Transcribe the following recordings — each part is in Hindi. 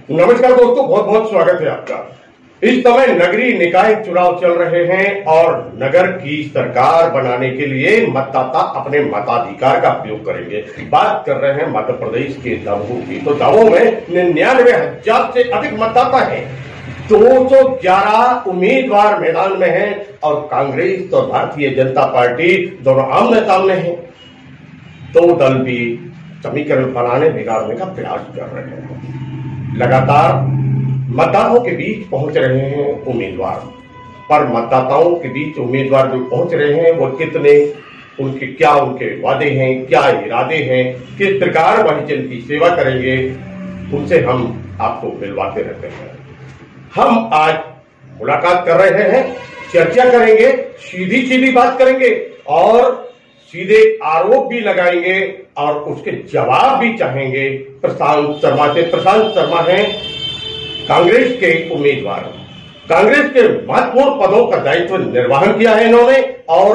नमस्कार दोस्तों, बहुत बहुत स्वागत है आपका। इस समय नगरीय निकाय चुनाव चल रहे हैं और नगर की सरकार बनाने के लिए मतदाता अपने मताधिकार का उपयोग करेंगे। बात कर रहे हैं मध्य प्रदेश के दमोह की। तो दमोह में 99,000 से अधिक मतदाता हैं। 211 उम्मीदवार मैदान में हैं और कांग्रेस और भारतीय जनता पार्टी दोनों आमने सामने हैं। दो दल भी समीकरण बनाने बिगाड़ने का प्रयास कर रहे हैं। लगातार मतदाताओं के बीच पहुंच रहे हैं उम्मीदवार, पर मतदाताओं के बीच उम्मीदवार जो पहुंच रहे हैं वो कितने, उनके वादे हैं, क्या इरादे हैं, किस प्रकार वह जन की सेवा करेंगे, उनसे हम आपको मिलवाते रहते हैं। हम आज मुलाकात कर रहे हैं, चर्चा करेंगे, सीधी सीधी बात करेंगे और सीधे आरोप भी लगाएंगे और उसके जवाब भी चाहेंगे प्रशांत शर्मा से। प्रशांत शर्मा हैं कांग्रेस के उम्मीदवार। कांग्रेस के महत्वपूर्ण पदों का दायित्व निर्वहन किया है इन्होंने और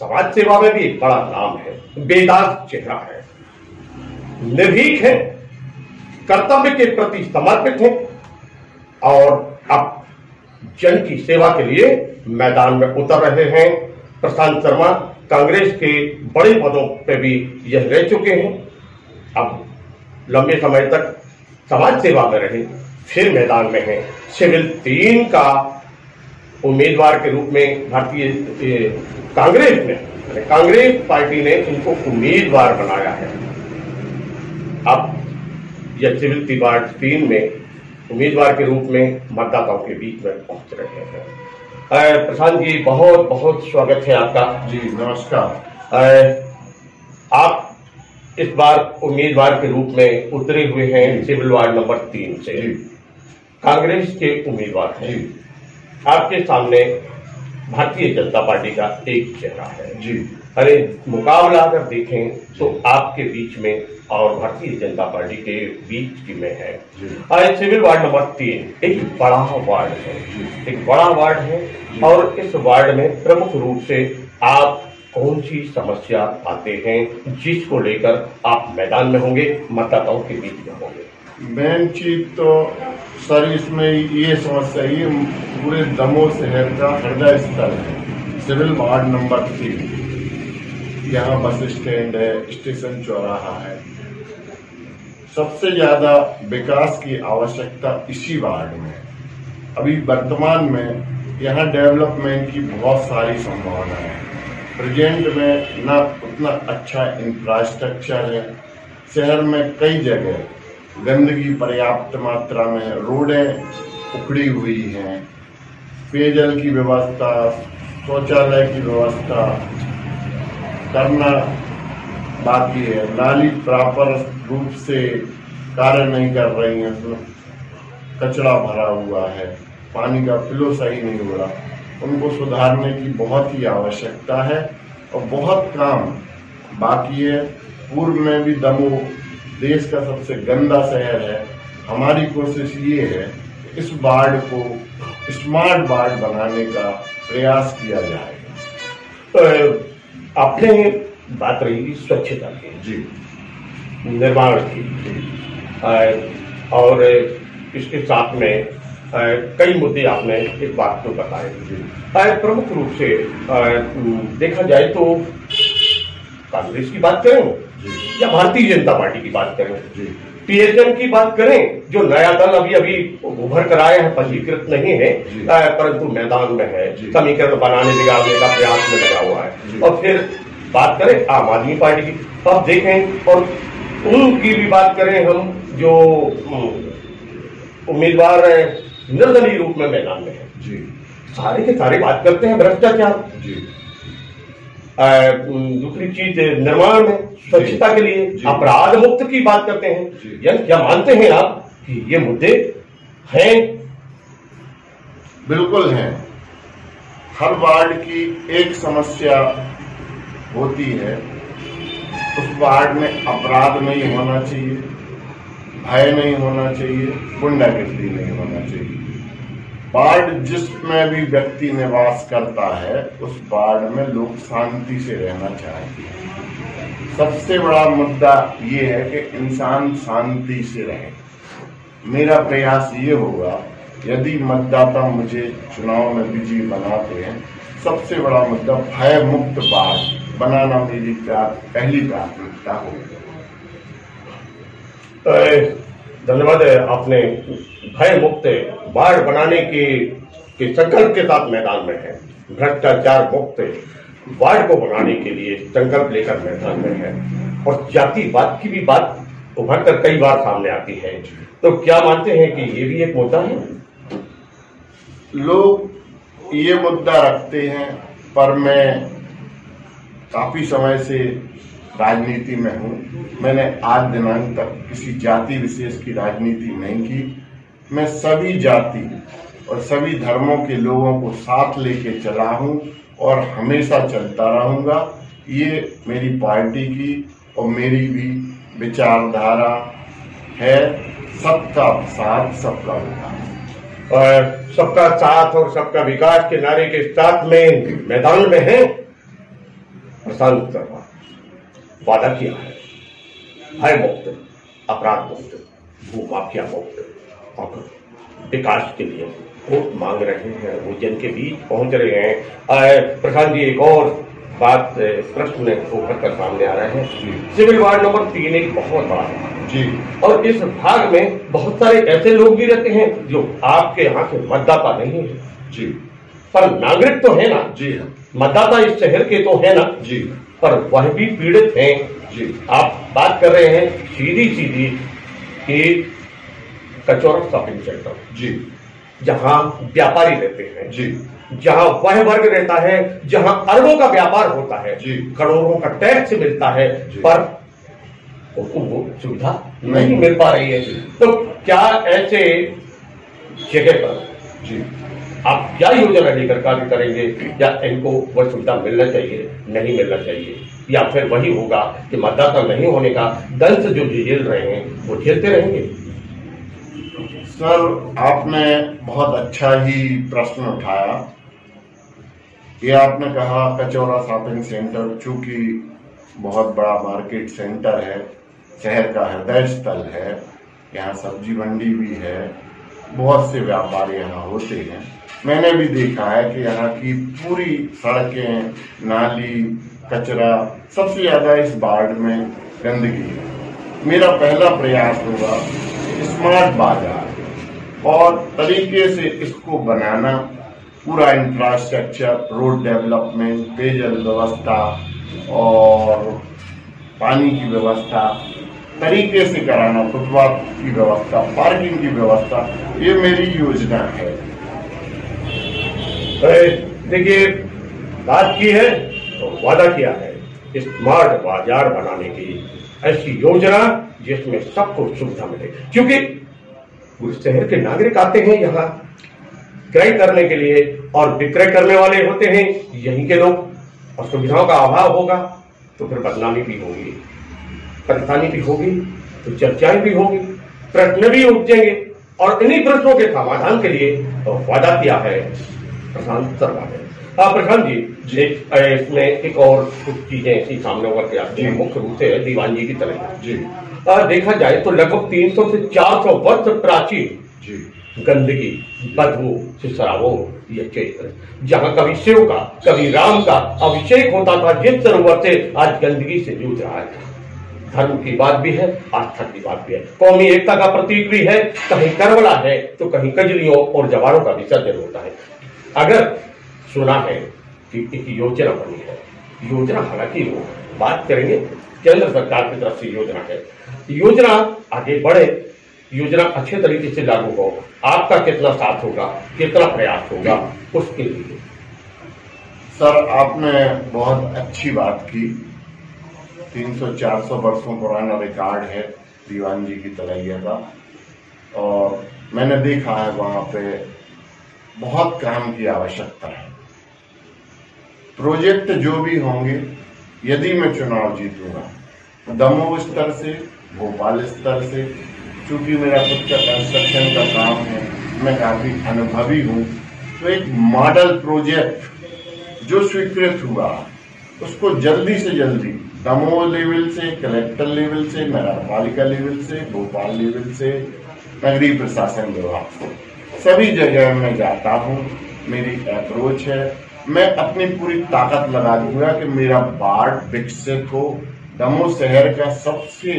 समाज सेवा में भी एक बड़ा नाम है। बेदाग चेहरा है, निर्भीक है, कर्तव्य के प्रति समर्पित है और अब जन की सेवा के लिए मैदान में उतर रहे हैं। प्रशांत शर्मा कांग्रेस के बड़े पदों पे भी यह रह चुके हैं। अब लंबे समय तक समाज सेवा में रहे, फिर मैदान में हैं। सिविल 3 का उम्मीदवार के रूप में भारतीय कांग्रेस पार्टी ने इनको उम्मीदवार बनाया है। अब यह सिविल 3 में उम्मीदवार के रूप में मतदाताओं के बीच में पहुंच रहे हैं। प्रशांत जी, बहुत बहुत स्वागत है आपका। जी नमस्कार। आप इस बार उम्मीदवार के रूप में उतरे हुए हैं सिविल वार्ड नंबर 3 से। कांग्रेस के उम्मीदवार हैं। आपके सामने भारतीय जनता पार्टी का एक चेहरा है। जी, अरे मुकाबला अगर देखें तो आपके बीच में और भारतीय जनता पार्टी के बीच की में है। सिविल वार्ड नंबर 3 एक बड़ा वार्ड है, एक बड़ा वार्ड है और इस वार्ड में प्रमुख रूप से आप कौन सी समस्या पाते हैं जिसको लेकर आप मैदान में होंगे, मतदाताओं के बीच में होंगे? मेन चीज तो सर इसमें ये समस्या, ये पूरे दमोह शहर का हृदय स्थल है। सिविल वार्ड नंबर 3, यहाँ बस स्टैंड है, स्टेशन चौराहा है। सबसे ज्यादा विकास की आवश्यकता इसी वार्ड में। अभी वर्तमान में यहाँ डेवलपमेंट की बहुत सारी संभावना है। प्रेजेंट में ना उतना अच्छा इंफ्रास्ट्रक्चर है। शहर में कई जगह गंदगी पर्याप्त मात्रा में है, रोडें उखड़ी हुई हैं, पेयजल की व्यवस्था, शौचालय की व्यवस्था करना बाकी है। नाली प्रॉपर रूप से कार्य नहीं कर रही है, उसमें कचरा भरा हुआ है, पानी का फ्लो सही नहीं हो रहा। उनको सुधारने की बहुत ही आवश्यकता है और बहुत काम बाकी है। पूर्व में भी दमोह देश का सबसे गंदा शहर है। हमारी कोशिश ये है कि इस वार्ड को स्मार्ट वार्ड बनाने का प्रयास किया जाएगा। आपने बात रही स्वच्छता की, जी, निर्माण की, और इसके साथ में कई मुद्दे आपने एक बात को बताए। प्रमुख रूप से देखा जाए तो कांग्रेस की बात करें या भारतीय जनता पार्टी की बात करें, टीएचएम की बात करें, जो नया दल अभी उभर कर आया है, पंजीकृत नहीं है परंतु मैदान में है, समीकरण बनाने बिगाड़ने का प्रयास में लगा हुआ है। और फिर बात करें आम आदमी पार्टी की, तो आप देखें और उनकी भी बात करें हम, जो उम्मीदवार निर्दलीय रूप में मैदान में है, सारे के सारे बात करते हैं भ्रष्टाचार, दूसरी चीज निर्माण में, स्वच्छता के लिए, अपराध मुक्त की बात करते हैं। यानी क्या मानते हैं आप कि ये मुद्दे हैं? बिल्कुल हैं। हर वार्ड की एक समस्या होती है। उस वार्ड में अपराध नहीं होना चाहिए, भय नहीं होना चाहिए, गुंडागर्दी नहीं होना चाहिए। वार्ड जिसमें भी व्यक्ति निवास करता है उस वार्ड में लोग शांति से रहना चाहते हैं। सबसे बड़ा मुद्दा ये है कि इंसान शांति से रहे। मेरा प्रयास ये होगा, यदि मतदाता मुझे चुनाव में विजयी बनाते हैं, सबसे बड़ा मुद्दा भय मुक्त वार्ड बनाना मेरी पहली प्राथमिकता होगी। धन्यवाद। आपने भय मुक्त वार्ड बनाने के संकल्प के साथ मैदान में है, भ्रष्टाचार मुक्त वार्ड को बनाने के लिए संकल्प लेकर मैदान में है, और जातिवाद की भी बात उभर कर कई बार सामने आती है। तो क्या मानते हैं कि ये भी एक मुद्दा है? लोग ये मुद्दा रखते हैं, पर मैं काफी समय से राजनीति में हूं। मैंने आज दिनांक तक किसी जाति विशेष की राजनीति नहीं की। मैं सभी जाति और सभी धर्मों के लोगों को साथ लेके चला हूं और हमेशा चलता रहूंगा। ये मेरी पार्टी की और मेरी भी विचारधारा है। सबका साथ, सबका विकास। और सबका साथ और सबका विकास के नारे के साथ में मैदान में है प्रशांत शर्मा। वादा किया है भय मुक्त, अपराध मुक्त, भू माफिया मुक्त और विकास के लिए वोट मांग रहे हैं, वो जन के बीच पहुंच रहे हैं। प्रशांत जी, एक और बात प्रश्न उभर कर सामने आ रहा है। सिविल वार्ड नंबर 3 एक बहुत बड़ा है जी, और इस भाग में बहुत सारे ऐसे लोग भी रहते हैं जो आपके यहाँ के मतदाता नहीं है जी, पर नागरिक तो है ना जी, मतदाता इस शहर के तो है ना जी, पर वह भी पीड़ित हैं जी। आप बात कर रहे हैं सीधी सीधी कि कचौरा शॉपिंग सेंटर जी, जहां व्यापारी रहते हैं, जी, जहां वह वर्ग रहता है जहां अरबों का व्यापार होता है, जी, करोड़ों का टैक्स मिलता है, पर उनको वो सुविधा नहीं मिल पा रही है। तो क्या ऐसे जगह पर जी आप क्या योजना लेकर कार्य करेंगे? या इनको वह सुविधा मिलना चाहिए, नहीं मिलना चाहिए, या फिर वही होगा कि मतदाता नहीं होने का दंश जो झेल रहे हैं वो झेलते रहेंगे? सर, आपने बहुत अच्छा ही प्रश्न उठाया। ये आपने कहा कचौरा शॉपिंग सेंटर, चूंकि बहुत बड़ा मार्केट सेंटर है, शहर का हृदय स्थल है, यहाँ सब्जी मंडी भी है, बहुत से व्यापारी यहाँ होते हैं। मैंने भी देखा है कि यहाँ की पूरी सड़कें, नाली, कचरा, सबसे ज्यादा इस वार्ड में गंदगी है। मेरा पहला प्रयास होगा स्मार्ट बाजार और तरीके से इसको बनाना, पूरा इंफ्रास्ट्रक्चर, रोड डेवलपमेंट, पेयजल व्यवस्था और पानी की व्यवस्था तरीके से कराना, फुटपाथ की व्यवस्था, पार्किंग की व्यवस्था, ये मेरी योजना है। देखिए, बात की है तो वादा किया है स्मार्ट बाजार बनाने की, ऐसी योजना जिसमें सबको सुविधा मिले, क्योंकि उस शहर के नागरिक आते हैं यहाँ क्रय करने के लिए और विक्रय करने वाले होते हैं यहीं के लोग, और सुविधाओं का अभाव होगा तो फिर बदनामी भी होगी, परेशानी भी होगी, तो चर्चाएं भी होगी, प्रश्न भी उपजेंगे, और इन्हीं प्रश्नों के समाधान के लिए तो वादा किया है प्रशांत शर्मा ने। प्रशांत जी, इसमें एक और कुछ चीजें ऐसी सामने उभर के आती हैं, मुख्य रूप से दीवान जी की तरह जी। देखा जाए तो लगभग 300 से 400 वर्ष प्राचीन जी गंदगी, बदबू से सराबों यह क्षेत्र, जहाँ कभी शिव का, कभी राम का अभिषेक होता था, जिस सरोवर से आज गंदगी से जूझ रहा है। धर्म की बात भी है, आस्था की बात भी है, कौमी एकता का प्रतीक भी है, कहीं करबला है तो कहीं कजलियों और जवानों का विसर्जन होता है। अगर सुना है कि एक योजना बनी है, योजना हालांकि वो बात करेंगे केंद्र सरकार की तरफ से योजना है, योजना आगे बढ़े, योजना अच्छे तरीके से लागू हो, आपका कितना साथ होगा, कितना प्रयास होगा उसके लिए? सर, आपने बहुत अच्छी बात की। 300-400 वर्षों पुराना रिकॉर्ड है दीवान जी की तलैया का, और मैंने देखा है वहां पे बहुत काम की आवश्यकता है। प्रोजेक्ट जो भी होंगे, यदि मैं चुनाव जीतूंगा, दमोह स्तर से, भोपाल स्तर से, चूंकि मेरा खुद का कंस्ट्रक्शन का काम है, मैं काफी अनुभवी हूँ, तो एक मॉडल प्रोजेक्ट जो स्वीकृत हुआ उसको जल्दी से जल्दी दमोह लेवल से, कलेक्टर लेवल से, नगर पालिका लेवल से, भोपाल लेवल से नगरीय प्रशासन विभाग से। सभी जगह मैं जाता हूँ, मेरी अप्रोच है, मैं अपनी पूरी ताकत लगा दूंगा कि मेरा वार्ड विकसित हो, दमोह शहर का सबसे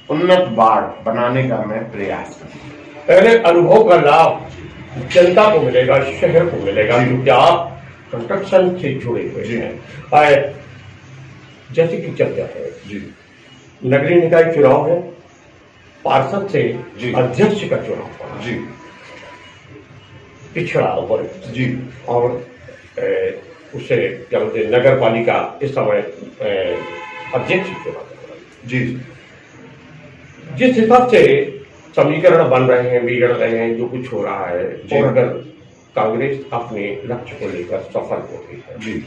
उन्नत वार्ड बनाने का मैं प्रयास करूँ। पहले अनुभव का लाभ जनता को मिलेगा, शहर को मिलेगा, क्योंकि आप कंस्ट्रक्शन से जुड़े हुए हैं। जैसे कि चर्चा है जी, नगरीय निकाय चुनाव है, पार्षद से अध्यक्ष का चुनाव होगा जी, पिछड़ा वर्ग जी, और उससे क्या बोलते हैं नगर पालिका इस समय अध्यक्ष चुनाव होगा जी। जिस हिसाब से समीकरण बन रहे हैं, बिगड़ रहे हैं, जो कुछ हो रहा है, और अगर कांग्रेस अपने लक्ष्य को लेकर सफल होती है जी,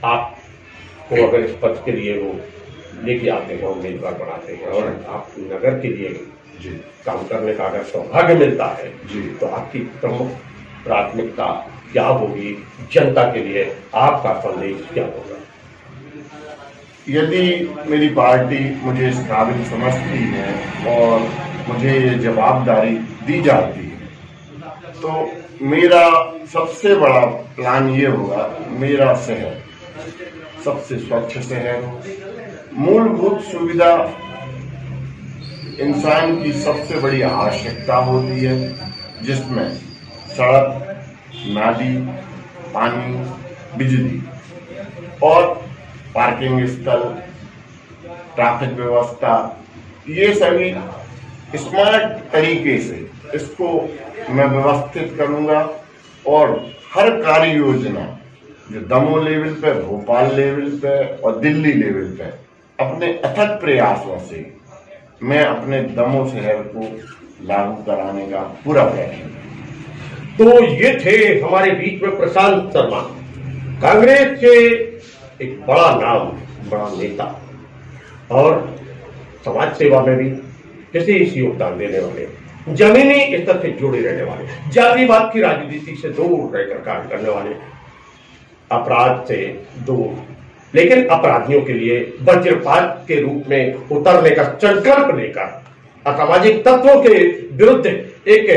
आपको अगर इस पद के लिए वो लेके आते हैं, उम्मीदवार बनाते हैं और आप नगर के लिए जी काम करने का अगर सौभाग्य मिलता है जी, तो आपकी प्रमुख प्राथमिकता क्या होगी, जनता के लिए आपका संदेश क्या होगा? यदि मेरी पार्टी मुझे इस काबिल समझती है और मुझे ये जवाबदारी दी जाती है तो मेरा सबसे बड़ा प्लान ये होगा, मेरा शहर सबसे स्वच्छ शहर हो, मूलभूत सुविधा इंसान की सबसे बड़ी आवश्यकता होती है, जिसमें सड़क, नाली, पानी, बिजली और पार्किंग स्थल, ट्रैफिक व्यवस्था, ये सभी स्मार्ट तरीके से इसको मैं व्यवस्थित करूंगा और हर कार्य योजना जो दमोह लेवल पे, भोपाल लेवल पे और दिल्ली लेवल पे अपने अथक प्रयासों से मैं अपने दमोह शहर को लागू कराने का पूरा प्रयास। तो ये थे हमारे बीच में प्रशांत शर्मा, कांग्रेस के एक बड़ा नाम, बड़ा नेता और समाज सेवा में भी विशेष योगदान देने वाले, जमीनी स्तर से जुड़े रहने वाले, जातिवाद की राजनीति से दूर रहकर कार्य करने वाले, अपराध से दूर लेकिन अपराधियों के लिए वज्रपात के रूप में उतरने का संकल्प लेकर, असामाजिक तत्वों के विरुद्ध एक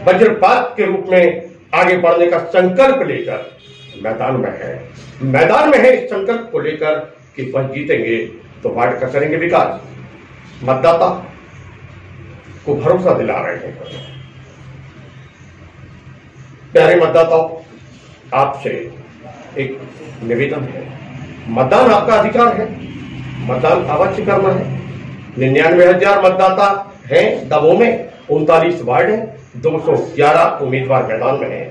वज्रपात के रूप में आगे बढ़ने का संकल्प लेकर मैदान में है इस संकल्प को लेकर कि वह जीतेंगे तो वार्ड का करेंगे विकास, मतदाता को भरोसा दिला रहे हैं। प्यारे मतदाताओं, आपसे एक निवेदन है, मतदान आपका अधिकार है, मतदान अवश्य करना है। 99,000 मतदाता हैं दमोह में, 39 वार्ड है, 211 उम्मीदवार मैदान में है।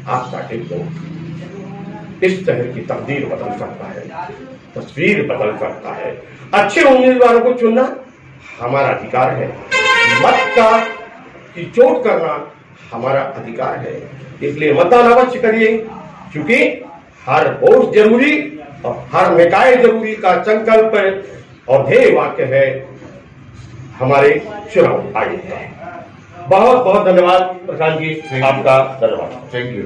आपका एक वोट इस शहर की तकदीर बदल सकता है, तस्वीर बदल सकता है। अच्छे उम्मीदवारों को चुनना हमारा अधिकार है, मत की चोट करना हमारा अधिकार है। इसलिए मतदान अवश्य करिए, क्योंकि हर वोट जरूरी और हर निकाय जरूरी का संकल्प और ध्येय वाक्य है हमारे चुनाव आयोग का। बहुत बहुत धन्यवाद प्रशांत जी, आपका धन्यवाद। Thank you.